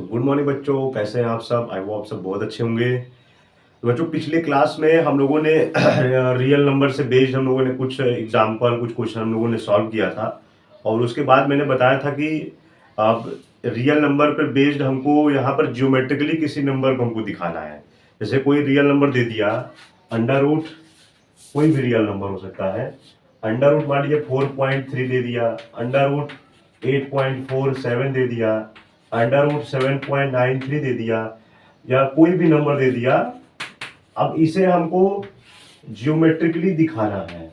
Good morning बच्चों, कैसे हैं आप सब? आई होप आप सब बहुत अच्छे होंगे। तो बच्चों, पिछले क्लास में हम लोगों ने रियल नंबर से बेस्ड हम लोगों ने कुछ एग्जाम्पल, कुछ क्वेश्चन हम लोगों ने सॉल्व किया था। और उसके बाद मैंने बताया था कि अब रियल नंबर पर बेस्ड हमको यहाँ पर जियोमेट्रिकली किसी नंबर को हमको दिखाना है। जैसे कोई रियल नंबर दे दिया, अंडर रूट, कोई भी रियल नंबर हो सकता है। अंडर रूट मान लीजिए 4.3 दे दिया, अंडर रूट 8.47 दे दिया, अंडर रूट 7.93 दे दिया, या कोई भी नंबर दे दिया। अब इसे हमको जियोमेट्रिकली दिखाना है,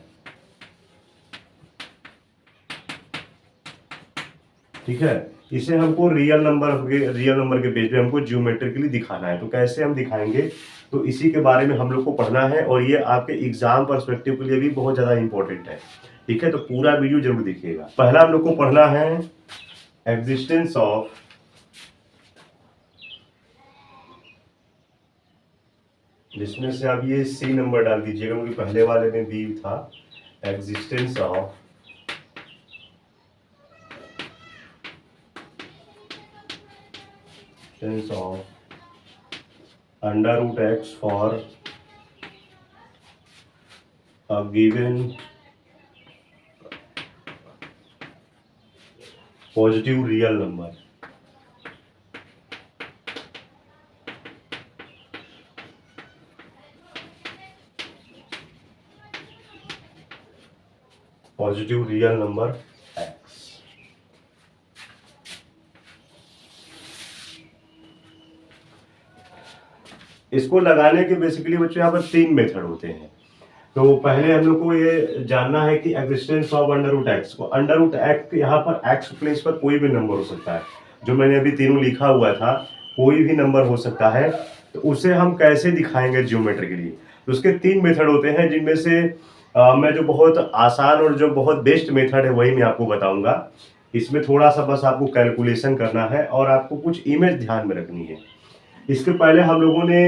ठीक है। इसे हमको रियल नंबर के बेस पे हमको जियोमेट्रिकली दिखाना है। तो कैसे हम दिखाएंगे, तो इसी के बारे में हम लोग को पढ़ना है, और ये आपके एग्जाम पर्सपेक्टिव के लिए भी बहुत ज्यादा इंपॉर्टेंट है, ठीक है। तो पूरा वीडियो जरूर देखिएगा। पहला हम लोग को पढ़ना है एग्जिस्टेंस ऑफ जिसमें से आप ये सी नंबर डाल दीजिएगा, क्योंकि पहले वाले में बी था। Existence of under root x for a given positive real number. Positive real number x। इसको लगाने के बेसिकली बच्चों यहाँ पर 3 मेथड होते हैं। तो पहले हम लोग को ये जानना है कि existence of under root x को, अंडर रूट एक्स यहाँ पर एक्स प्लेस पर कोई भी नंबर हो सकता है, जो मैंने अभी तीनों लिखा हुआ था, कोई भी नंबर हो सकता है। तो उसे हम कैसे दिखाएंगे जियोमेट्रिकली? तो उसके 3 मेथड होते हैं, जिनमें से मैं जो बहुत आसान और जो बहुत बेस्ट मेथड है वही मैं आपको बताऊंगा। इसमें थोड़ा सा बस आपको कैलकुलेशन करना है और आपको कुछ इमेज ध्यान में रखनी है। इसके पहले हम लोगों ने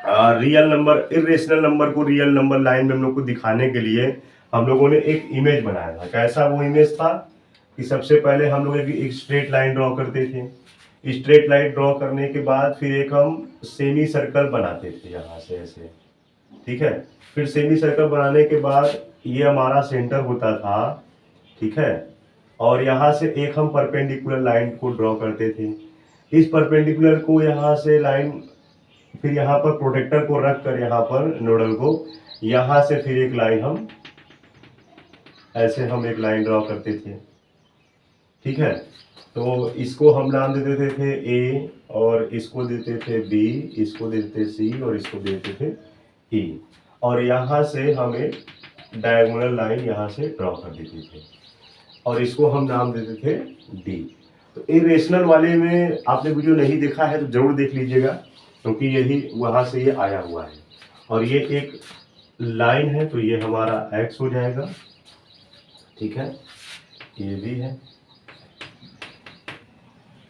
रियल नंबर, इरेशनल नंबर को रियल नंबर लाइन में हम लोग को दिखाने के लिए हम लोगों ने एक इमेज बनाया था। कैसा वो इमेज था कि सबसे पहले हम लोग एक स्ट्रेट लाइन ड्रॉ करते थे। स्ट्रेट लाइन ड्रॉ करने के बाद फिर एक हम सेमी सर्कल बनाते थे यहाँ से ऐसे, ठीक है। फिर सेमी सर्कल बनाने के बाद ये हमारा सेंटर होता था, ठीक है। और यहाँ से एक हम परपेंडिकुलर लाइन को ड्रॉ करते थे। इस परपेंडिकुलर को यहाँ से लाइन, फिर यहाँ पर प्रोटेक्टर को रख कर यहाँ पर नोडल को, यहाँ से फिर एक लाइन हम ऐसे हम एक लाइन ड्रॉ करते थे, ठीक है। तो इसको हम नाम दे देते थे ए, और इसको देते थे बी, इसको देते थे सी, और इसको देते थे ई। और यहाँ से हम एक डायगोनल लाइन यहाँ से ड्रॉ कर देते थे, और इसको हम नाम देते थे डी। तो इरेशनल वाले में आपने वीडियो नहीं देखा है तो जरूर देख लीजिएगा, क्योंकि यही वहां से ये आया हुआ है। और ये एक लाइन है, तो ये हमारा x हो जाएगा, ठीक है। ये भी है।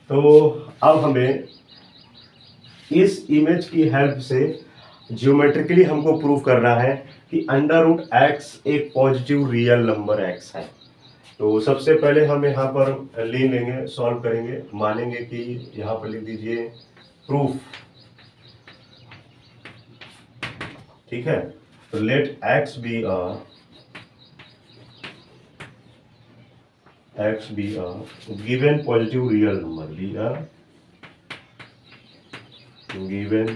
तो अब हमें इस इमेज की हेल्प से जियोमेट्रिकली हमको प्रूव करना है कि अंडर रूट एक्स एक पॉजिटिव रियल नंबर x है। तो सबसे पहले हम यहाँ पर ले लेंगे, सॉल्व करेंगे, मानेंगे कि यहाँ पर लिख दीजिए प्रूफ, ठीक है। तो let x be a given positive real number, be a given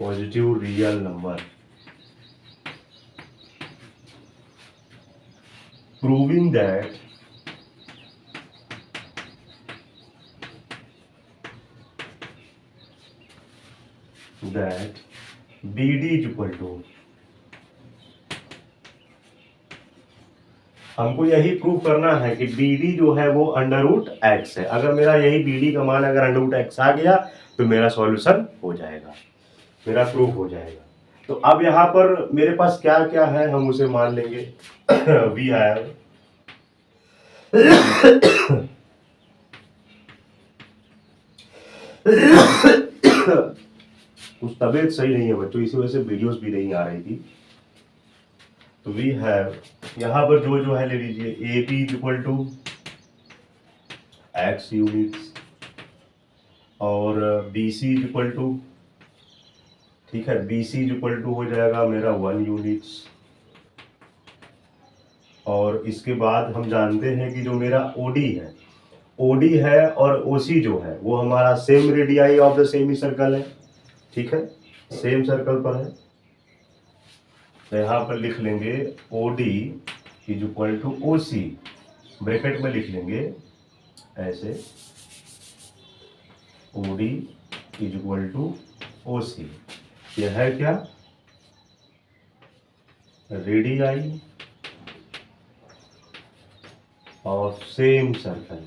positive real number, proving that BD is equal to, हमको यही प्रूव करना है कि BD जो है वो अंडर रूट एक्स है। अगर मेरा यही BD का मान अगर अंडर रूट एक्स आ गया तो मेरा सॉल्यूशन हो जाएगा, मेरा प्रूफ हो जाएगा। तो अब यहाँ पर मेरे पास क्या क्या है हम उसे मान लेंगे। वी हैव कुछ तबीयत सही नहीं है बच्चों, इसी वजह से वीडियोस भी नहीं आ रही थी। तो वी हैव यहाँ पर जो जो है ले लीजिए, a b equal to x units, और BC इज इक्वल टू, ठीक है, BC इज इक्वल टू हो जाएगा मेरा 1 यूनिट्स। और इसके बाद हम जानते हैं कि जो मेरा OD है और OC जो है वो हमारा same radii of the semi circle है, ठीक है, सेम सर्कल पर है। तो यहाँ पर लिख लेंगे OD is equal to OC, bracket में लिख लेंगे ऐसे, OD is equal to OC। यह है क्या, रेडियाई और सेम सर्कल।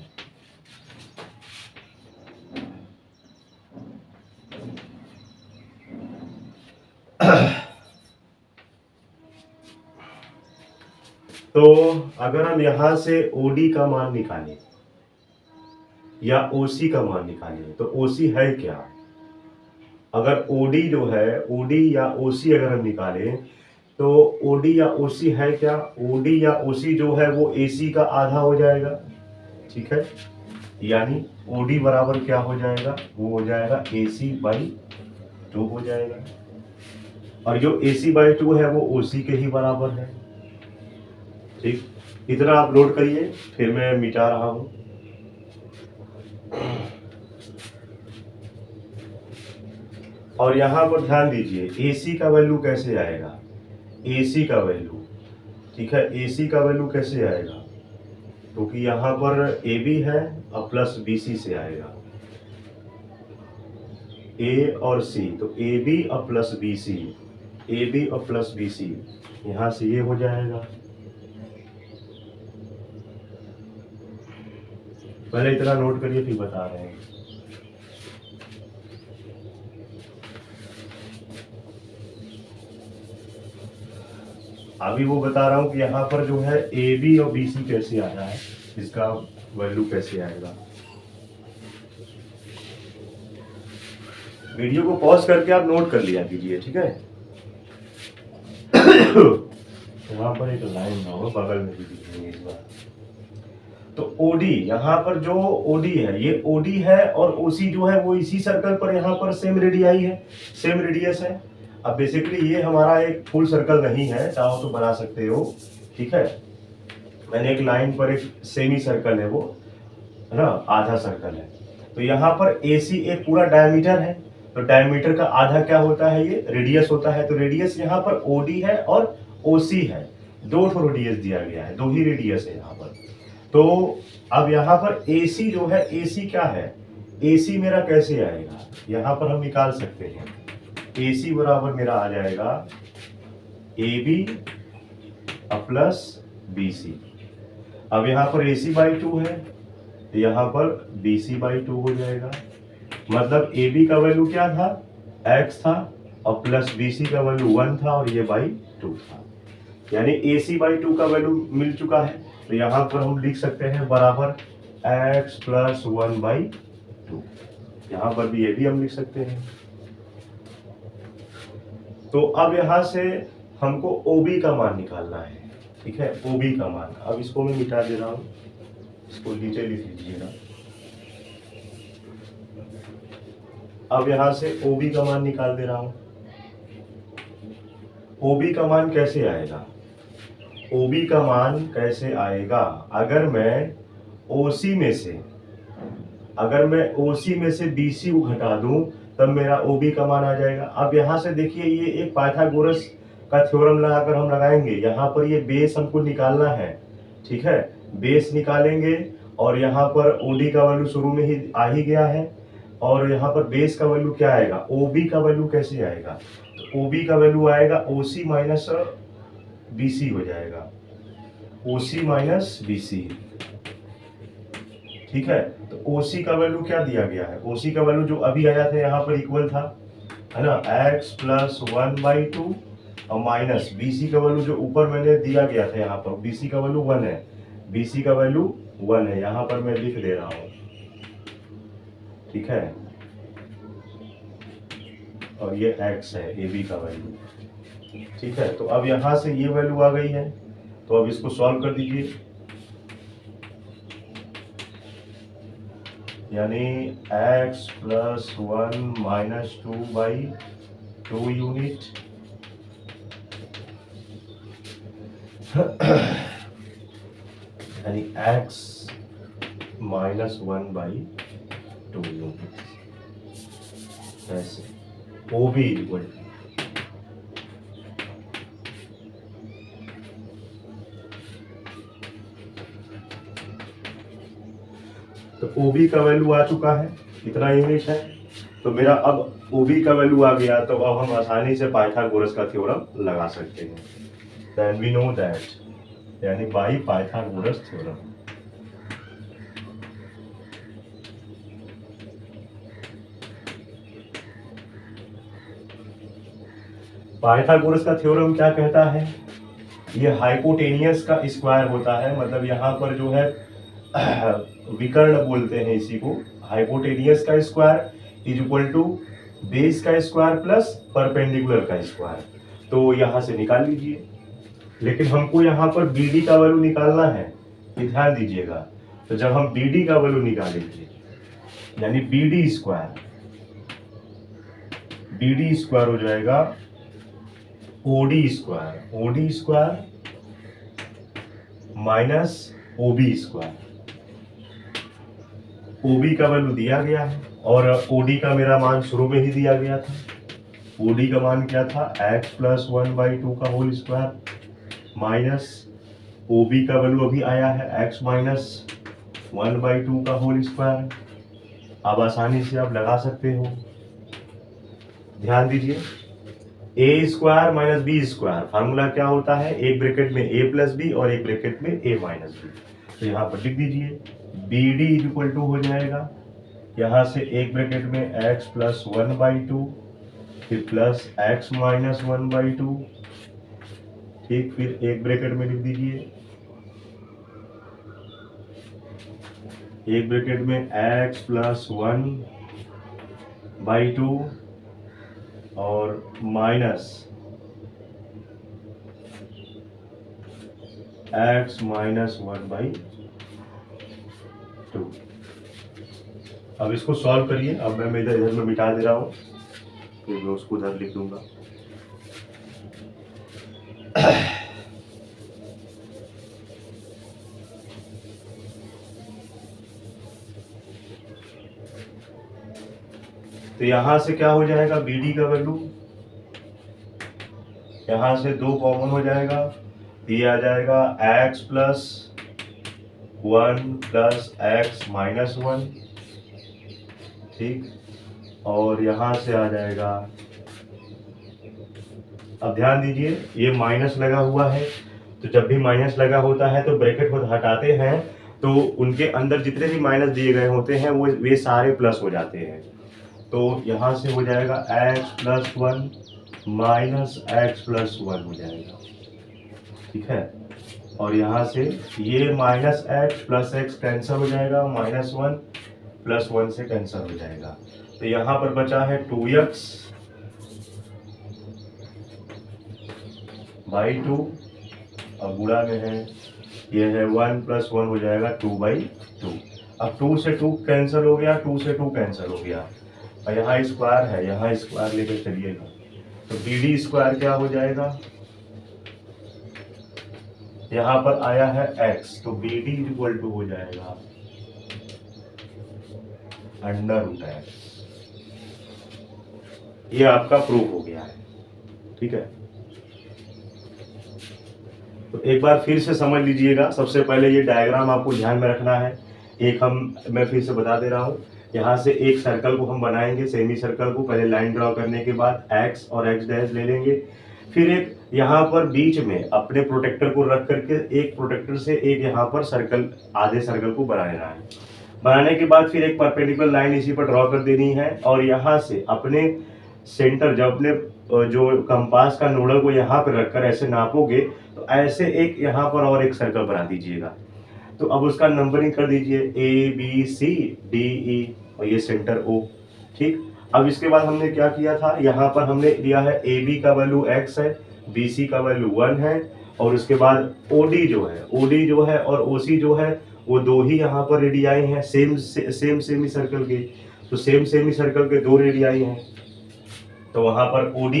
तो अगर हम यहां से OD का मान निकालें या OC का मान निकालें तो OC है क्या, अगर OD जो है, OD या OC अगर हम निकालें तो OD या OC है क्या, OD या OC जो है वो AC का आधा हो जाएगा, ठीक है, यानी OD बराबर क्या हो जाएगा, वो हो जाएगा AC/2 हो जाएगा, और जो AC/2 है वो OC के ही बराबर है, ठीक। इतना आप नोट करिए, फिर मैं मिटा रहा हूं। और यहां पर ध्यान दीजिए AC का वैल्यू कैसे आएगा, AC का वैल्यू, ठीक है, AC का वैल्यू कैसे आएगा, क्योंकि तो यहाँ पर AB है और प्लस BC से आएगा, A और C, तो AB और प्लस BC, AB और प्लस BC, यहाँ से ये हो जाएगा। पहले इतना नोट करिए फिर बता रहे हैं। अभी वो बता रहा हूं कि यहाँ पर जो है AB और BC कैसे आ रहा है, इसका वैल्यू कैसे आएगा। वीडियो को पॉज करके आप नोट कर लिया कीजिए, ठीक है। तो वहां पर एक लाइन होगा, बगल में भी दिखेंगे इस बार। तो OD, यहाँ पर जो OD है ये OD है, और OC जो है वो इसी सर्कल पर यहाँ पर सेम रेडियाई है, सेम रेडियस है। अब बेसिकली ये हमारा एक फुल सर्कल नहीं है, चाहो तो बना सकते हो, ठीक है। मैंने एक लाइन पर एक सेमी सर्कल है वो, है ना, आधा सर्कल है। तो यहाँ पर AC एक पूरा डायमीटर है, तो डायमीटर का आधा क्या होता है, ये रेडियस होता है। तो रेडियस यहाँ पर OD है और OC है, दो रेडियस दिया गया है, दो ही रेडियस है यहाँ पर। तो अब यहाँ पर AC जो है, AC क्या है, AC मेरा कैसे आएगा, यहाँ पर हम निकाल सकते हैं। AC बराबर मेरा आ जाएगा AB प्लस BC। अब यहाँ पर AC/2 है, यहाँ पर BC/2 हो जाएगा। मतलब AB का वैल्यू क्या था, x था, और प्लस BC का वैल्यू 1 था, और ये /2 था, यानी AC/2 का वैल्यू मिल चुका है। तो यहाँ पर हम लिख सकते हैं बराबर x प्लस 1/2, यहाँ पर भी ये भी हम लिख सकते हैं। तो अब यहाँ से हमको OB का मान निकालना है, ठीक है, OB का मान। अब इसको मैं मिटा दे रहा हूँ, इसको नीचे लिख लीजिएगा। अब यहाँ से OB का मान निकाल दे रहा हूँ। OB का मान कैसे आएगा, OB का मान कैसे आएगा, अगर मैं OC में से BC को घटा दूं तब मेरा OB का मान आ जाएगा। अब यहाँ से देखिए, ये एक पाइथागोरस का थ्योरम लगाकर हम लगाएंगे। यहाँ पर ये बेस हमको निकालना है, ठीक है, बेस निकालेंगे, और यहाँ पर OD का वैल्यू शुरू में ही आ ही गया है, और यहाँ पर बेस का वैल्यू क्या आएगा, OB का वैल्यू कैसे आएगा, तो OB का वैल्यू आएगा OC माइनस BC हो जाएगा, OC माइनस BC, ठीक है। तो OC का वैल्यू क्या दिया गया है, OC का वैल्यू जो अभी आया था यहाँ पर इक्वल था, है ना, x प्लस 1/2, और माइनस BC का वैल्यू जो ऊपर मैंने दिया गया था, यहाँ पर BC का वैल्यू 1 है, BC का वैल्यू 1 है, यहाँ पर मैं लिख दे रहा हूँ, ठीक है, और ये x है AB का वैल्यू, ठीक है। तो अब यहाँ से ये वैल्यू आ गई है, तो अब इसको सॉल्व कर दीजिए। यानी x प्लस 1 माइनस 2/2 यूनिट यानी x माइनस 1/2 यूनिट, ऐसे OB इक्वल तो OB का वैल्यू आ चुका है, इतना यूनिट है। तो मेरा अब OB का वैल्यू आ गया, तो अब हम आसानी से पाइथागोरस का थ्योरम लगा सकते हैं। देन वी नो दैट, यानी बाय पाइथागोरस थ्योरम। पाइथागोरस का थ्योरम क्या कहता है? ये हाइपोटेनियस का स्क्वायर होता है, मतलब यहाँ पर जो है विकर्ण बोलते हैं इसी को। हाइपोटेनियस का square is equal to base का स्क्वायर प्लस परपेंडिकुलर का स्क्वायर। तो यहाँ से निकाल लीजिए, लेकिन हमको यहाँ पर BD का वैल्यू निकालना है, ये ध्यान दीजिएगा। तो जब हम BD का वैल्यू निकालेंगे, यानी BD स्क्वायर हो जाएगा OD square minus OB square. OB का वैल्यू दिया गया है और OD का मेरा मान शुरू में ही दिया गया था। OD का मान क्या था? x प्लस 1/2 का होल स्क्वायर माइनस OB का वैल्यू अभी आया है x माइनस 1/2 का होल स्क्वायर। अब आसानी से आप लगा सकते हो, ध्यान दीजिए। A square minus B square formula क्या होता है? एक ब्रैकेट में a प्लस बी और एक ब्रैकेट में a माइनस बी। तो यहाँ पर लिख दीजिए BD इज इक्वल टू हो जाएगा, यहाँ से एक ब्रैकेट में x प्लस 1/2 फिर प्लस x माइनस 1/2, ठीक, फिर एक ब्रैकेट में लिख दीजिए, एक ब्रैकेट में x प्लस 1/2 और माइनस x माइनस 1/2। अब इसको सॉल्व करिए। अब मैं इधर में मिटा दे रहा हूँ, फिर मैं उसको उधर लिख दूंगा। तो यहां से क्या हो जाएगा? BD का वैल्यू यहां से 2 कॉमन हो जाएगा, ये आ जाएगा x plus 1 plus x minus 1, ठीक, और यहां से आ जाएगा, अब ध्यान दीजिए ये माइनस लगा हुआ है, तो जब भी माइनस लगा होता है तो ब्रैकेट को हटाते हैं तो उनके अंदर जितने भी माइनस दिए गए होते हैं वे सारे प्लस हो जाते हैं। तो यहाँ से हो जाएगा x plus 1 minus x plus 1 हो जाएगा, ठीक है। और यहाँ से ये minus x plus x cancel हो जाएगा, माइनस 1 प्लस 1 से कैंसिल हो जाएगा। तो यहाँ पर बचा है 2x बाई 2 और गुणा में है ये है 1 प्लस 1 हो जाएगा 2/2। अब 2 से 2 कैंसिल हो गया, 2 से 2 कैंसिल हो गया, और यहाँ स्क्वायर है, यहाँ स्क्वायर लेकर चलिएगा। तो BD स्क्वायर क्या हो जाएगा? यहाँ पर आया है x, तो BD इक्वल टू हो जाएगा √x। ये आपका प्रूफ हो गया है, ठीक है। तो एक बार फिर से समझ लीजिएगा। सबसे पहले ये डायग्राम आपको ध्यान में रखना है। मैं फिर से बता दे रहा हूँ। यहाँ से एक सर्कल को हम बनाएंगे, सेमी सर्कल को। पहले लाइन ड्रॉ करने के बाद x और x डैश ले लेंगे, फिर एक यहाँ पर बीच में अपने प्रोटेक्टर को रख करके एक प्रोटेक्टर से एक यहाँ पर सर्कल, आधे सर्कल को बनाना है। बनाने के बाद फिर एक परपेंडिकुलर लाइन इसी पर ड्रॉ कर देनी है, और यहाँ से अपने सेंटर, जब अपने जो कंपास का नोडल को यहाँ पर रखकर ऐसे नापोगे तो ऐसे एक यहाँ पर और एक सर्कल बना दीजिएगा। तो अब उसका नंबरिंग कर दीजिए ABCDE और ये सेंटर O, ठीक। अब इसके बाद हमने क्या किया था, यहाँ पर हमने लिया है AB का वैल्यू x है, BC का वैल्यू 1 है, और उसके बाद OD जो है और OC जो है वो दो ही यहाँ पर रेडियाई हैं सेम सेमी सर्कल के, तो सेम सेमी सर्कल के दो रेडियाई हैं, तो वहां पर OD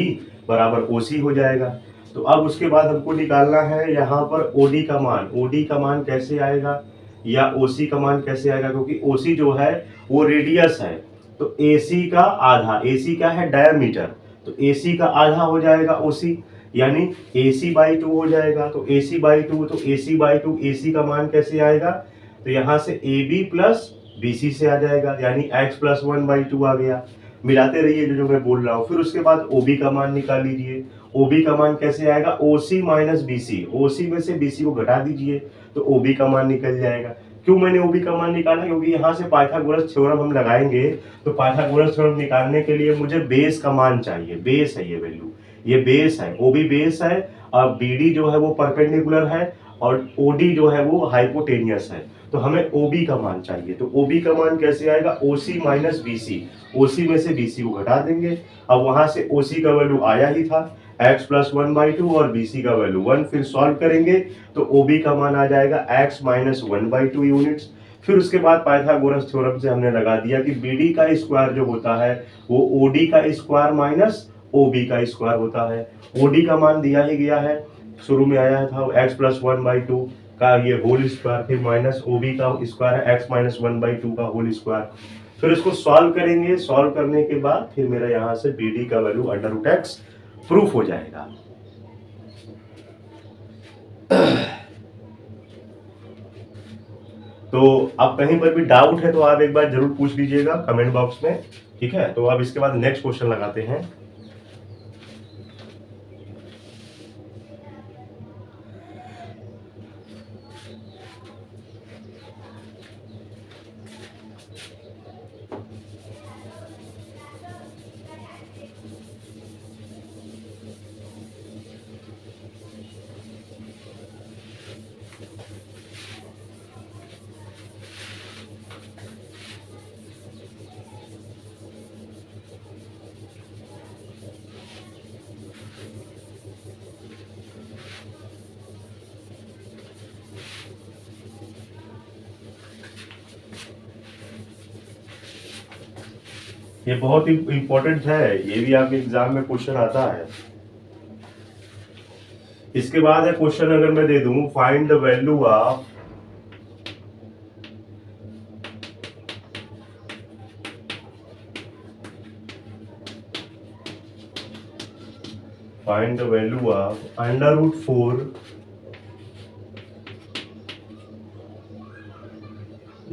बराबर OC हो जाएगा। तो अब उसके बाद हमको निकालना है यहाँ पर OD का मान। OD का मान कैसे आएगा या OC का मान कैसे आएगा, क्योंकि OC जो है वो रेडियस है, तो AC का आधा, AC क्या है डायमीटर, तो AC का आधा हो जाएगा OC, यानी AC/2 हो जाएगा। तो AC/2, तो AC/2 AC का मान कैसे आएगा, तो यहाँ से AB प्लस BC से आ जाएगा, यानी x + 1/2 आ गया। मिलाते रहिए जो मैं बोल रहा हूँ। फिर उसके बाद OB का मान निकाल लीजिए। OB का मान कैसे आएगा, OC माइनस BC, OC में से BC को घटा दीजिए तो OB का मान निकल जाएगा। क्यों मैंने OB का मान निकाला, क्योंकि यहाँ से पाइथागोरस थ्योरम हम लगाएंगे, तो पाइथागोरस थ्योरम निकालने के लिए मुझे बेस का मान चाहिए। बेस है ये वैल्यू, ये बेस है, OB बेस है और BD जो है वो परपेंडिकुलर है और OD जो है वो हाइपोटेनियस है, तो हमें OB का मान चाहिए। तो OB का मान कैसे आएगा, OC माइनस BC, OC में से BC को घटा देंगे। अब वहां से OC का वैल्यू आया ही था x + 1/2 और BC का वैल्यू 1, फिर सॉल्व करेंगे तो OB का मान आ जाएगा x - 1/2 यूनिट्स। फिर उसके बाद पाइथागोरस थ्योरम से हमने लगा दिया कि BD का स्क्वायर जो होता है वो OD का स्क्वायर माइनस OB का स्क्वायर होता है। OD का मान दिया ही गया है, शुरू में आया था x + 1/2 का ये होल स्क्वायर, फिर माइनस OB का स्क्वायर है x - 1/2 का होल स्क्वायर। फिर इसको सॉल्व करेंगे, सॉल्व करने के बाद फिर मेरा यहाँ से BD का वैल्यू √x प्रूफ हो जाएगा। तो अब कहीं पर भी डाउट है तो आप एक बार जरूर पूछ लीजिएगा कमेंट बॉक्स में, ठीक है। तो अब इसके बाद नेक्स्ट क्वेश्चन लगाते हैं। ये बहुत ही इंपॉर्टेंट है, ये भी आपके एग्जाम में क्वेश्चन आता है। इसके बाद है क्वेश्चन, अगर मैं दे दूं find the value of √4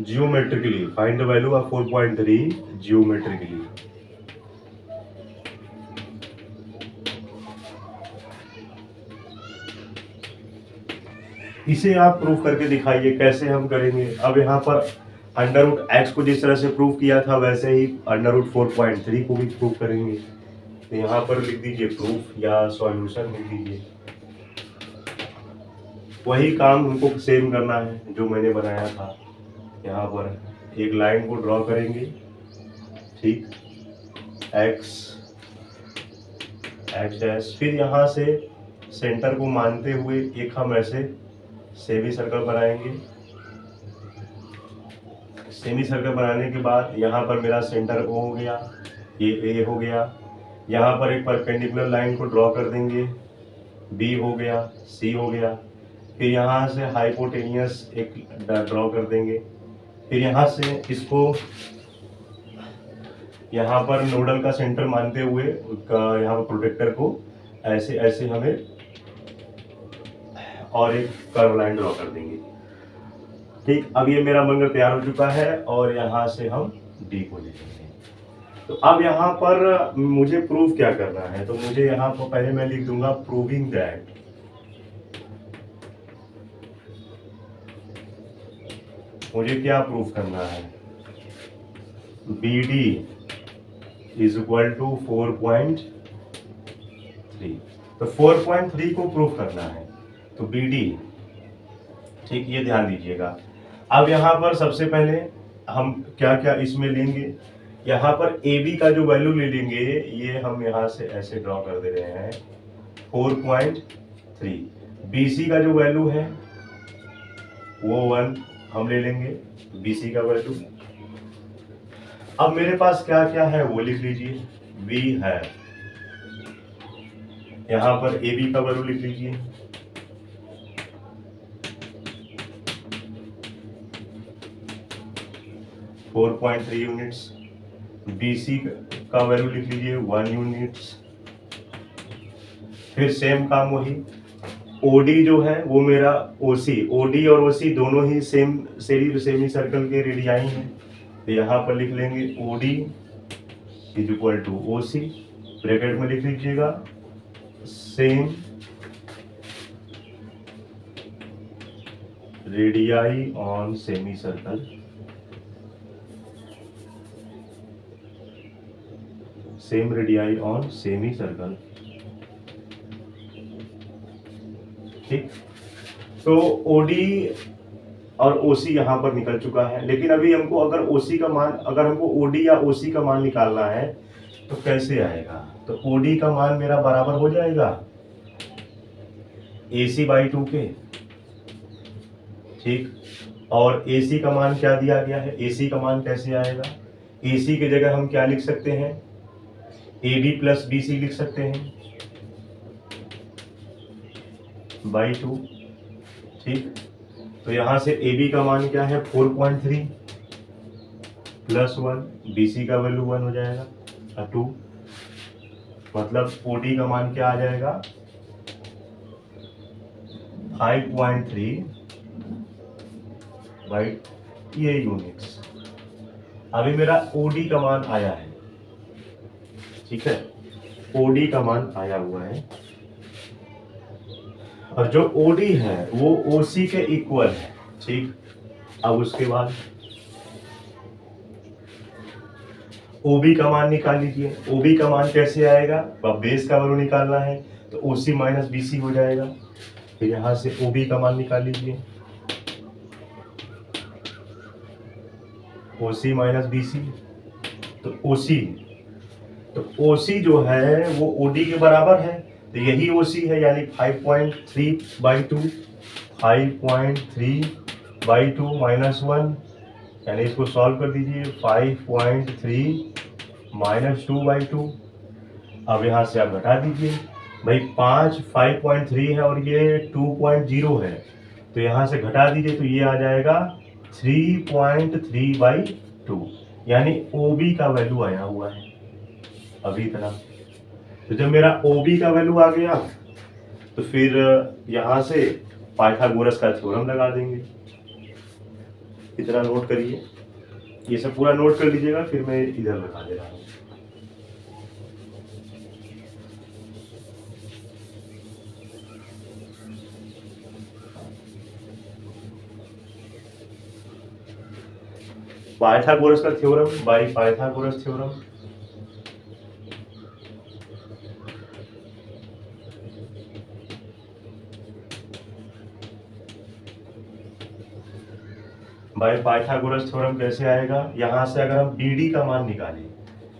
geometrically, find the value of 4.3 geometrically। इसे आप प्रूफ करके दिखाइए, कैसे हम करेंगे। अब यहाँ पर √x को जिस तरह से प्रूफ किया था वैसे ही √4.3 को भी प्रूफ करेंगे। तो यहाँ पर लिख दीजिए प्रूफ या सॉल्यूशन लिख दीजिए। वही काम हमको सेम करना है जो मैंने बनाया था। यहाँ पर एक लाइन को ड्रॉ करेंगे, ठीक, x डैश, फिर यहाँ से सेंटर को मानते हुए एक हम ऐसे सेमी सर्कल बनाएंगे। सेमी सर्कल बनाने के बाद यहाँ पर मेरा सेंटर O हो गया, ये A हो गया। यहाँ पर एक परपेंडिकुलर लाइन को ड्रॉ कर देंगे, B हो गया, C हो गया। फिर यहाँ से हाइपोटेनियस एक ड्रॉ कर देंगे। फिर यहाँ से इसको यहाँ पर नोडल का सेंटर मानते हुए यहाँ पर प्रोटेक्टर को ऐसे ऐसे हमें और एक कर्व लाइन ड्रॉ कर देंगे, ठीक। अब ये मेरा मंगल तैयार हो चुका है और यहाँ से हम D को ले लेंगे। तो अब यहाँ पर मुझे प्रूफ क्या करना है, तो मुझे यहाँ पर पहले मैं लिख दूंगा प्रूविंग दैट मुझे क्या प्रूफ करना है, BD = 4.3। तो 4.3 को प्रूफ करना है, तो BD, ठीक, ये ध्यान दीजिएगा। अब यहाँ पर सबसे पहले हम क्या क्या इसमें लेंगे, यहाँ पर AB का जो वैल्यू ले लेंगे, ये हम यहाँ से ऐसे ड्रॉ कर दे रहे हैं 4.3। BC का जो वैल्यू है वो 1, हम ले लेंगे BC का वैल्यू। अब मेरे पास क्या क्या है वो लिख लीजिए। V है, यहाँ पर AB का वैल्यू लिख लीजिए, फोर 4.3 यूनिट्स। BC का वैल्यू लिख लीजिए 1 यूनिट्स। फिर सेम काम वही, OD जो है वो मेरा OD और OC दोनों ही सेमी सर्कल के रेडियाई हैं, तो यहाँ पर लिख लेंगे OD is equal to OC, bracket में लिख लीजिएगा same radii on semi circle, same radii on semi circle. ठीक, तो OD और OC यहाँ पर निकल चुका है, लेकिन अभी हमको अगर OC का मान, अगर हमको OD या OC का मान निकालना है तो कैसे आएगा? तो OD का मान मेरा बराबर हो जाएगा AC/2 के। ठीक, और AC का मान क्या दिया गया है? AC का मान कैसे आएगा? AC की जगह हम क्या लिख सकते हैं? AB प्लस BC लिख सकते हैं /2। ठीक, तो यहां से AB का मान क्या है? 4.3 प्लस 1, BC का वैल्यू 1 हो जाएगा 2, मतलब OD का मान क्या आ जाएगा? 5.3 बाई ये यूनिट्स। अभी मेरा OD का मान आया है, ठीक है, OD का मान आया हुआ है, और जो OD है वो OC के इक्वल है। ठीक, अब उसके बाद OB का मान निकाल लीजिए। OB का मान कैसे आएगा? अब बेस का वैल्यू निकालना है तो OC माइनस BC हो जाएगा, फिर यहां से OB का मान निकाल लीजिए, OC माइनस BC, तो OC जो है वो OD के बराबर है, तो यही OC है, यानी 5.3/2, 5.3/2 माइनस 1, यानी इसको सॉल्व कर दीजिए, 5.3 माइनस 2/2। अब यहाँ से आप घटा दीजिए, भाई 5.3 है और ये 2.0 है, तो यहाँ से घटा दीजिए तो ये आ जाएगा 3.3/2, यानी OB का वैल्यू आया हुआ है अभी इतना। तो जब मेरा OB का वैल्यू आ गया तो फिर यहाँ से पाइथागोरस का थ्योरम लगा देंगे। इतना नोट करिए, ये सब पूरा नोट कर लीजिएगा, फिर मैं इधर लगा दे रहा हूँ। पाइथागोरस का theorem by Pythagoras theorem. By Pythagoras theorem कैसे आएगा? यहां से अगर हम BD का मान निकालें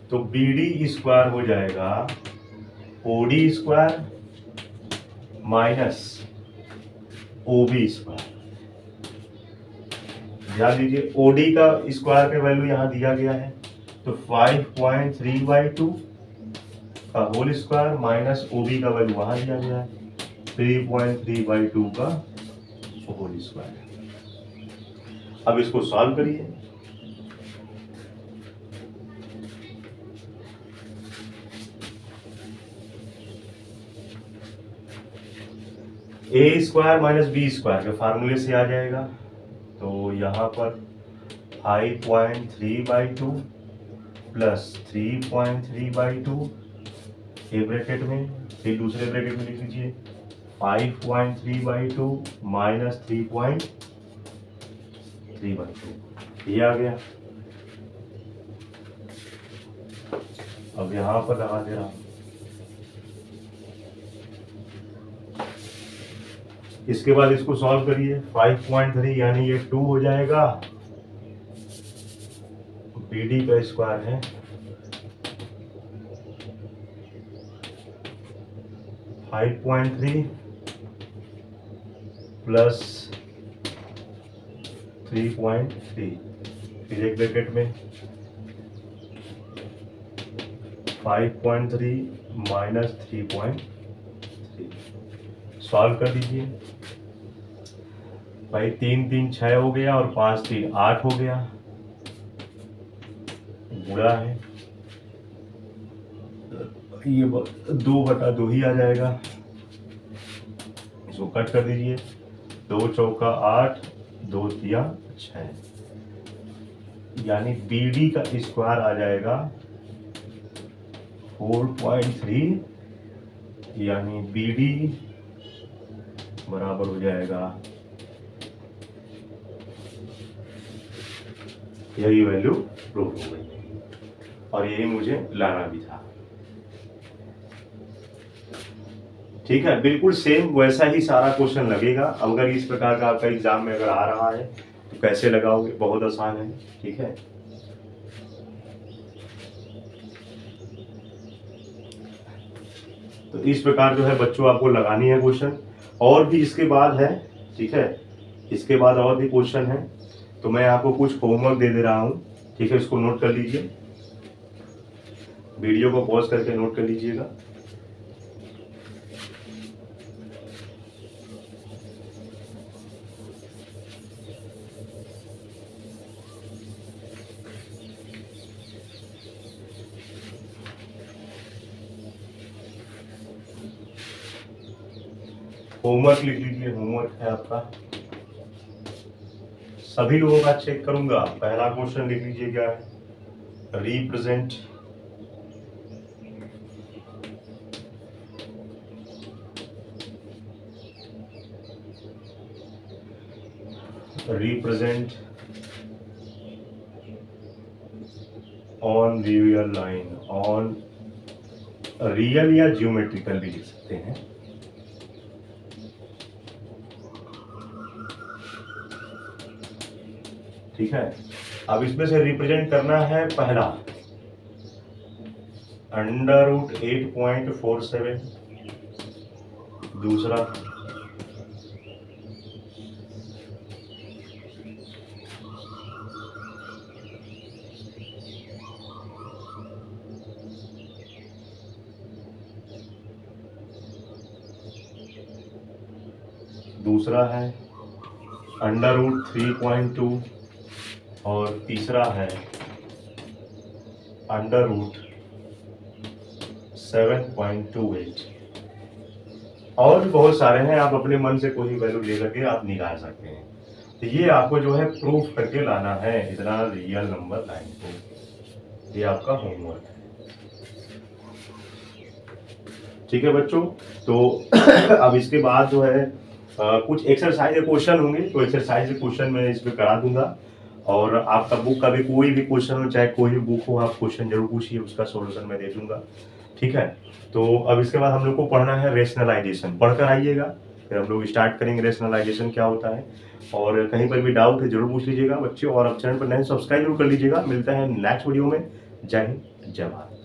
तो BD स्क्वायर हो जाएगा OD square minus OB square. ध्यान दीजिए, OD का स्क्वायर का वैल्यू यहाँ दिया गया है, तो 5.3/2 का होल स्क्वायर माइनस OB का वैल्यू वहां दिया गया है 3.3/2 का होल स्क्वायर। अब इसको सॉल्व करिए, A square minus B square के फार्मूले से आ जाएगा, तो यहाँ पर 5.3/2 प्लस 3.3/2 एक ब्रैकेट में, फिर दूसरे ब्रैकेट में लिख लीजिए 5.3/2 माइनस 3.3/2, ये आ गया। अब यहाँ पर लगा दे रहा हूँ, इसके बाद इसको सॉल्व करिए, 5.3 यानी ये 2 हो जाएगा, BD का स्क्वायर है 5.3 प्लस 3.3, फिर एक ब्रैकेट में 5.3 माइनस 3.3, सॉल्व कर दीजिए भाई। 3 3 6 हो गया और 5 3 8 हो गया, बुरा है, ये 2/2 ही आ जाएगा, इसको कट कर दीजिए। 2 चौका 8, 2 तिया 6, यानी BD का स्क्वायर आ जाएगा 4.3, यानी BD बराबर हो जाएगा, यही वैल्यू प्रूव हो गई और यही मुझे लाना भी था। ठीक है, बिल्कुल सेम वैसा ही सारा क्वेश्चन लगेगा। अगर इस प्रकार का आपका एग्जाम में अगर आ रहा है तो कैसे लगाओगे, बहुत आसान है। ठीक है, तो इस प्रकार जो है बच्चों आपको लगानी है क्वेश्चन, और भी इसके बाद है। ठीक है, इसके बाद और भी क्वेश्चन है, तो मैं आपको कुछ होमवर्क दे रहा हूँ। ठीक है, इसको नोट कर लीजिए, वीडियो को पॉज करके नोट कर लीजिएगा। होमवर्क लिख लीजिए, होमवर्क है आपका, सभी लोगों का चेक करूंगा। पहला क्वेश्चन लिख लीजिए, क्या है, represent on real line, on real या ज्योमेट्रिकल भी लिख सकते हैं। ठीक है, अब इसमें से रिप्रेजेंट करना है पहला √8.47, दूसरा है √3.2 और तीसरा है √7.28। और भी बहुत सारे हैं, आप अपने मन से कोई वैल्यू ले करके आप निकाल सकते हैं। तो ये आपको जो है प्रूफ करके लाना है इतना रियल नंबर लाइन को, ये आपका होमवर्क है। ठीक है बच्चों, तो अब इसके बाद जो है कुछ एक्सरसाइज क्वेश्चन होंगे, तो एक्सरसाइज क्वेश्चन मैं इसमें करा दूंगा। और आपका बुक का भी कोई भी क्वेश्चन हो, चाहे कोई भी बुक हो, आप क्वेश्चन जरूर पूछिए, उसका सॉल्यूशन मैं दे दूंगा। ठीक है, तो अब इसके बाद हम लोग को पढ़ना है रेशनलाइजेशन, पढ़कर आइएगा, फिर हम लोग स्टार्ट करेंगे रेशनलाइजेशन क्या होता है। और कहीं पर भी डाउट है जरूर पूछ लीजिएगा बच्चों, और अब चैनल पर नए सब्सक्राइब जरूर कर लीजिएगा। मिलता है नेक्स्ट वीडियो में। जय हिंद, जय भारत।